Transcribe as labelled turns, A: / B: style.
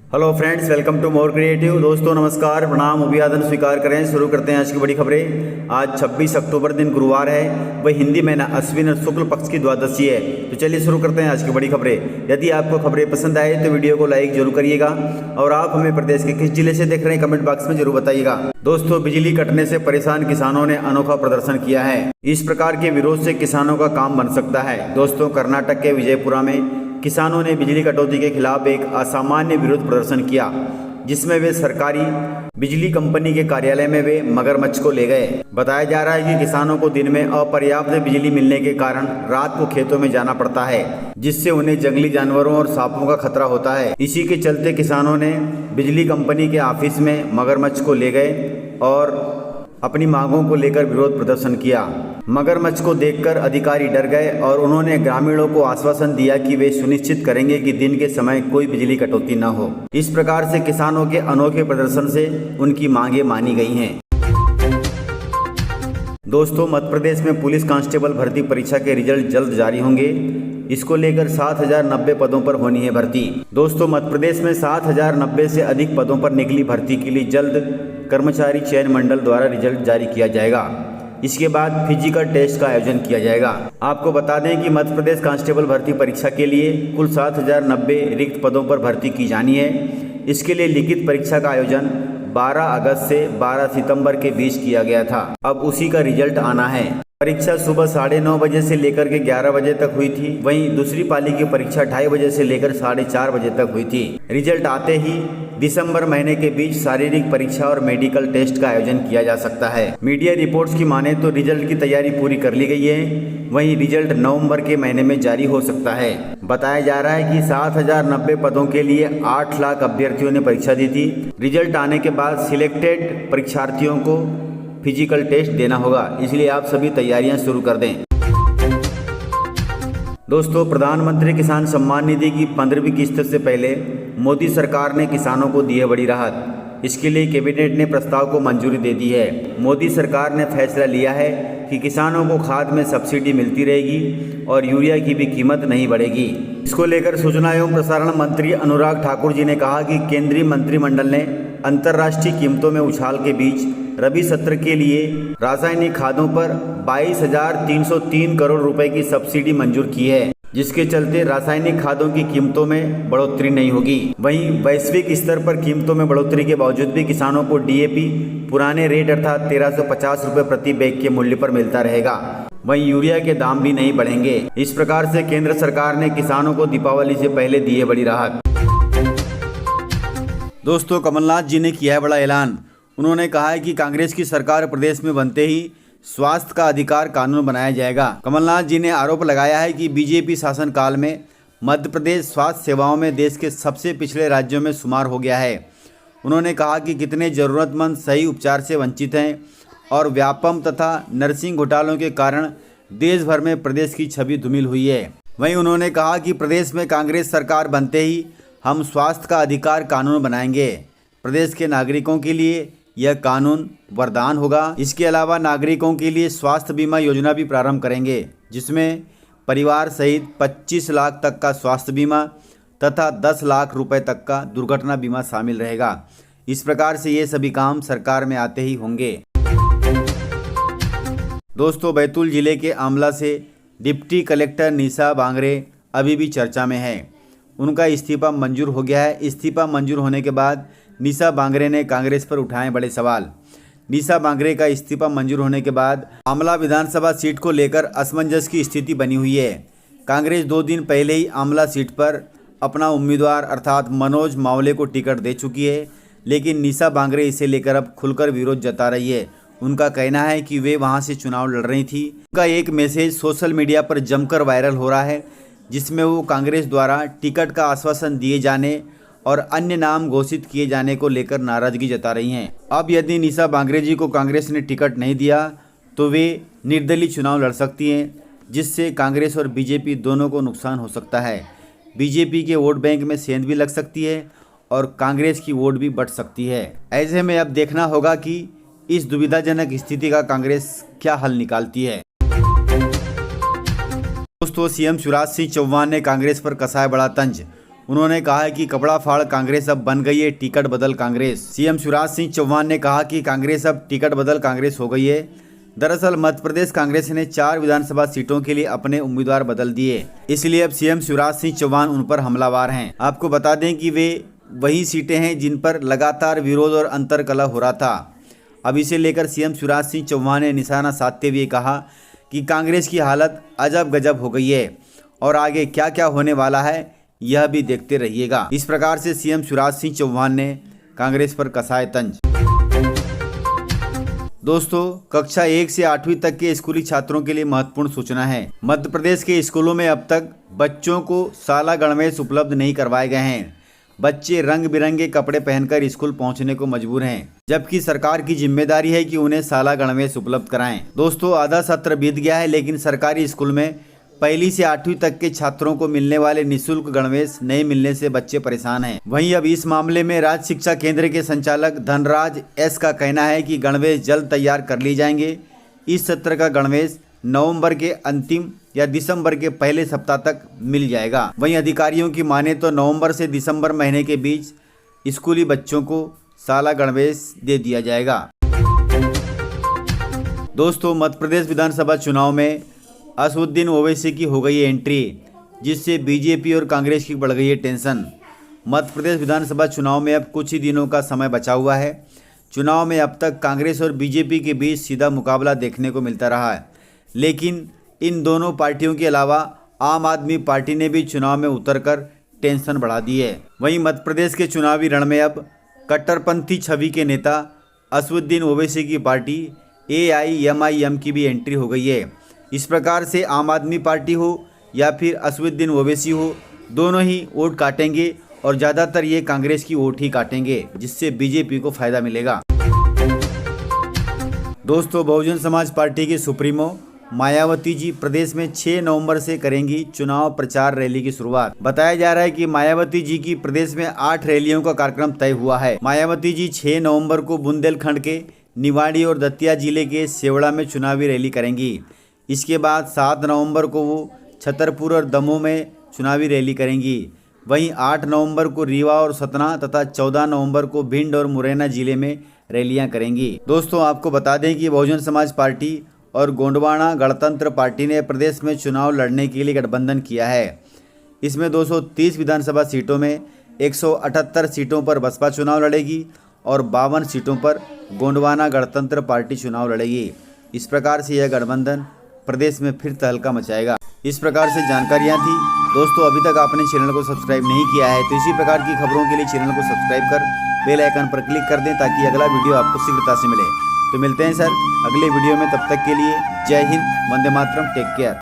A: Hello friends, welcome to more creative. दोस्तों नमस्कार, प्रणाम, अभिवादन स्वीकार करें। शुरू करते हैं आज की बड़ी खबरें। आज 26 अक्टूबर दिन गुरुवार है, वह हिंदी महीना अश्विन और शुक्ल पक्ष की द्वादशी है। तो चलिए शुरू करते हैं आज की बड़ी खबरें। यदि आपको खबरें पसंद आए तो वीडियो को लाइक जरूर करिएगा और आप हमें प्रदेश के किस जिले से देख रहे हैं कमेंट बॉक्स में जरूर बताइएगा। दोस्तों, बिजली कटने से परेशान किसानों ने अनोखा प्रदर्शन किया है। इस प्रकार के विरोध से किसानों का काम बन सकता है। दोस्तों, कर्नाटक के विजयपुरा में किसानों ने बिजली कटौती के खिलाफ एक असामान्य विरोध प्रदर्शन किया, जिसमें वे सरकारी बिजली कंपनी के कार्यालय में वे मगरमच्छ को ले गए। बताया जा रहा है कि किसानों को दिन में अपर्याप्त बिजली मिलने के कारण रात को खेतों में जाना पड़ता है, जिससे उन्हें जंगली जानवरों और सांपों का खतरा होता है। इसी के चलते किसानों ने बिजली कंपनी के ऑफिस में मगरमच्छ को ले गए और अपनी मांगों को लेकर विरोध प्रदर्शन किया। मगरमच्छ को देखकर अधिकारी डर गए और उन्होंने ग्रामीणों को आश्वासन दिया कि वे सुनिश्चित करेंगे कि दिन के समय कोई बिजली कटौती न हो। इस प्रकार से किसानों के अनोखे प्रदर्शन से उनकी मांगें मानी गई हैं। दोस्तों, मध्य प्रदेश में पुलिस कांस्टेबल भर्ती परीक्षा के रिजल्ट जल्द जारी होंगे। इसको लेकर 7090 पदों पर होनी है भर्ती। दोस्तों, मध्य प्रदेश में 7090 से अधिक पदों पर निकली भर्ती के लिए जल्द कर्मचारी चयन मंडल द्वारा रिजल्ट जारी किया जाएगा। इसके बाद फिजिकल टेस्ट का आयोजन किया जाएगा। आपको बता दें कि मध्य प्रदेश कांस्टेबल भर्ती परीक्षा के लिए कुल 7090 रिक्त पदों पर भर्ती की जानी है। इसके लिए लिखित परीक्षा का आयोजन 12 अगस्त से 12 सितंबर के बीच किया गया था। अब उसी का रिजल्ट आना है। परीक्षा सुबह 9:30 बजे से लेकर के 11 बजे तक हुई थी। वहीं दूसरी पाली की परीक्षा 2:30 बजे से लेकर 4:30 बजे तक हुई थी। रिजल्ट आते ही दिसंबर महीने के बीच शारीरिक परीक्षा और मेडिकल टेस्ट का आयोजन किया जा सकता है। मीडिया रिपोर्ट्स की माने तो रिजल्ट की तैयारी पूरी कर ली गई है। वहीं रिजल्ट नवंबर के महीने में जारी हो सकता है। बताया जा रहा है कि 7090 पदों के लिए 8 लाख अभ्यर्थियों ने परीक्षा दी थी। रिजल्ट आने के बाद सिलेक्टेड परीक्षार्थियों को फिजिकल टेस्ट देना होगा, इसलिए आप सभी तैयारियां शुरू कर दें। दोस्तों, प्रधानमंत्री किसान सम्मान निधि की 15वीं किस्त से पहले मोदी सरकार ने किसानों को दी है बड़ी राहत। इसके लिए कैबिनेट ने प्रस्ताव को मंजूरी दे दी है। मोदी सरकार ने फैसला लिया है कि किसानों को खाद में सब्सिडी मिलती रहेगी और यूरिया की भी कीमत नहीं बढ़ेगी। इसको लेकर सूचना एवं प्रसारण मंत्री अनुराग ठाकुर जी ने कहा कि केंद्रीय मंत्रिमंडल ने अंतर्राष्ट्रीय कीमतों में उछाल के बीच रबी सत्र के लिए रासायनिक खादों पर 22,303 करोड़ रुपए की सब्सिडी मंजूर की है, जिसके चलते रासायनिक खादों की कीमतों में बढ़ोतरी नहीं होगी। वहीं वैश्विक स्तर पर कीमतों में बढ़ोतरी के बावजूद भी किसानों को डीएपी पुराने रेट अर्थात 1350 रुपये प्रति बैग के मूल्य पर मिलता रहेगा। वहीं यूरिया के दाम भी नहीं बढ़ेंगे। इस प्रकार से केंद्र सरकार ने किसानों को दीपावली से पहले दी है बड़ी राहत। दोस्तों, कमलनाथ जी ने किया है बड़ा ऐलान। उन्होंने कहा है कि कांग्रेस की सरकार प्रदेश में बनते ही स्वास्थ्य का अधिकार कानून बनाया जाएगा। कमलनाथ जी ने आरोप लगाया है कि बीजेपी शासनकाल में मध्य प्रदेश स्वास्थ्य सेवाओं में देश के सबसे पिछड़े राज्यों में शुमार हो गया है। उन्होंने कहा कि कितने ज़रूरतमंद सही उपचार से वंचित हैं और व्यापम तथा नर्सिंग घोटालों के कारण देश भर में प्रदेश की छवि धूमिल हुई है। वहीं उन्होंने कहा कि प्रदेश में कांग्रेस सरकार बनते ही हम स्वास्थ्य का अधिकार कानून बनाएंगे। प्रदेश के नागरिकों के लिए यह कानून वरदान होगा। इसके अलावा नागरिकों के लिए स्वास्थ्य बीमा योजना भी प्रारंभ करेंगे, जिसमें परिवार सहित 25 लाख तक का स्वास्थ्य बीमा तथा 10 लाख रुपए तक का दुर्घटना बीमा शामिल रहेगा। इस प्रकार से ये सभी काम सरकार में आते ही होंगे। दोस्तों, बैतूल जिले के आमला से डिप्टी कलेक्टर निशा बांगरे अभी भी चर्चा में है। उनका इस्तीफा मंजूर हो गया है। इस्तीफा मंजूर होने के बाद निशा बांगरे ने कांग्रेस पर उठाए बड़े सवाल। निशा बांगरे का इस्तीफा मंजूर होने के बाद आमला विधानसभा सीट को लेकर असमंजस की स्थिति बनी हुई है। कांग्रेस 2 दिन पहले ही आमला सीट पर अपना उम्मीदवार अर्थात मनोज मावले को टिकट दे चुकी है, लेकिन निशा बांगरे इसे लेकर अब खुलकर विरोध जता रही है। उनका कहना है कि वे वहां से चुनाव लड़ रही थी। उनका एक मैसेज सोशल मीडिया पर जमकर वायरल हो रहा है, जिसमें वो कांग्रेस द्वारा टिकट का आश्वासन दिए जाने और अन्य नाम घोषित किए जाने को लेकर नाराजगी जता रही हैं। अब यदि निशा बांगरे जी को कांग्रेस ने टिकट नहीं दिया तो वे निर्दलीय चुनाव लड़ सकती हैं, जिससे कांग्रेस और बीजेपी दोनों को नुकसान हो सकता है। बीजेपी के वोट बैंक में सेंध भी लग सकती है और कांग्रेस की वोट भी बढ़ सकती है। ऐसे में अब देखना होगा कि इस दुविधाजनक स्थिति का कांग्रेस क्या हल निकालती है। दोस्तों, सीएम शिवराज सिंह चौहान ने कांग्रेस पर कसा है बड़ा तंज। उन्होंने कहा है कि कपड़ा फाड़ कांग्रेस अब बन गई है टिकट बदल कांग्रेस। सीएम शिवराज सिंह चौहान ने कहा कि कांग्रेस अब टिकट बदल कांग्रेस हो गई है। दरअसल मध्य प्रदेश कांग्रेस ने 4 विधानसभा सीटों के लिए अपने उम्मीदवार बदल दिए, इसलिए अब सीएम शिवराज सिंह चौहान उन पर हमलावर हैं। आपको बता दें कि वे वही सीटें हैं जिन पर लगातार विरोध और अंतर्कलह हो रहा था। अब इसे लेकर सीएम शिवराज सिंह चौहान ने निशाना साधते हुए कहा कि कांग्रेस की हालत अजब गजब हो गई है और आगे क्या क्या होने वाला है यह भी देखते रहिएगा। इस प्रकार से सीएम शिवराज सिंह चौहान ने कांग्रेस पर कसा है तंज। दोस्तों, कक्षा 1 से 8वीं तक के स्कूली छात्रों के लिए महत्वपूर्ण सूचना है। मध्य प्रदेश के स्कूलों में अब तक बच्चों को शाला गणवेश उपलब्ध नहीं करवाए गए हैं। बच्चे रंग बिरंगे कपड़े पहनकर स्कूल पहुंचने को मजबूर हैं, जबकि सरकार की जिम्मेदारी है कि उन्हें शाला गणवेश उपलब्ध कराएं। दोस्तों, आधा सत्र बीत गया है, लेकिन सरकारी स्कूल में 1 से 8वीं तक के छात्रों को मिलने वाले निःशुल्क गणवेश नहीं मिलने से बच्चे परेशान हैं। वहीं अब इस मामले में राज्य शिक्षा केंद्र के संचालक धनराज एस का कहना है कि गणवेश जल्द तैयार कर लिए जाएंगे। इस सत्र का गणवेश नवंबर के अंतिम या दिसंबर के पहले सप्ताह तक मिल जाएगा। वहीं अधिकारियों की माने तो नवंबर से दिसंबर महीने के बीच स्कूली बच्चों को शाला गणवेश दे दिया जाएगा। दोस्तों, मध्य प्रदेश विधानसभा चुनाव में असदुद्दीन ओवैसी की हो गई है एंट्री, जिससे बीजेपी और कांग्रेस की बढ़ गई है टेंशन। मध्य प्रदेश विधानसभा चुनाव में अब कुछ ही दिनों का समय बचा हुआ है। चुनाव में अब तक कांग्रेस और बीजेपी के बीच सीधा मुकाबला देखने को मिलता रहा है, लेकिन इन दोनों पार्टियों के अलावा आम आदमी पार्टी ने भी चुनाव में उतरकर टेंशन बढ़ा दी है। वहीं मध्य प्रदेश के चुनावी रण में अब कट्टरपंथी छवि के नेता असदुद्दीन ओवैसी की पार्टी AIMIM की भी एंट्री हो गई है। इस प्रकार से आम आदमी पार्टी हो या फिर असदुद्दीन ओवैसी हो, दोनों ही वोट काटेंगे और ज़्यादातर ये कांग्रेस की वोट ही काटेंगे, जिससे बीजेपी को फायदा मिलेगा। दोस्तों, बहुजन समाज पार्टी की सुप्रीमो मायावती जी प्रदेश में 6 नवंबर से करेंगी चुनाव प्रचार रैली की शुरुआत। बताया जा रहा है कि मायावती जी की प्रदेश में 8 रैलियों का कार्यक्रम तय हुआ है। मायावती जी 6 नवंबर को बुंदेलखंड के निवाड़ी और दतिया जिले के सेवड़ा में चुनावी रैली करेंगी। इसके बाद 7 नवंबर को वो छतरपुर और दमोह में चुनावी रैली करेंगी। वहीं 8 नवंबर को रीवा और सतना तथा 14 नवंबर को भिंड और मुरैना जिले में रैलियां करेंगी। दोस्तों, आपको बता दें कि बहुजन समाज पार्टी और गोंडवाना गणतंत्र पार्टी ने प्रदेश में चुनाव लड़ने के लिए गठबंधन किया है। इसमें 230 विधानसभा सीटों में 178 सीटों पर बसपा चुनाव लड़ेगी और 52 सीटों पर गोंडवाना गणतंत्र पार्टी चुनाव लड़ेगी। इस प्रकार से यह गठबंधन प्रदेश में फिर तहलका मचाएगा। इस प्रकार से जानकारियां थी। दोस्तों, अभी तक आपने चैनल को सब्सक्राइब नहीं किया है तो इसी प्रकार की खबरों के लिए चैनल को सब्सक्राइब कर बेल आइकन पर क्लिक कर दें, ताकि अगला वीडियो आपको शीघ्रता से मिले। तो मिलते हैं सर अगले वीडियो में, तब तक के लिए जय हिंद, वंदे मातरम, टेक केयर।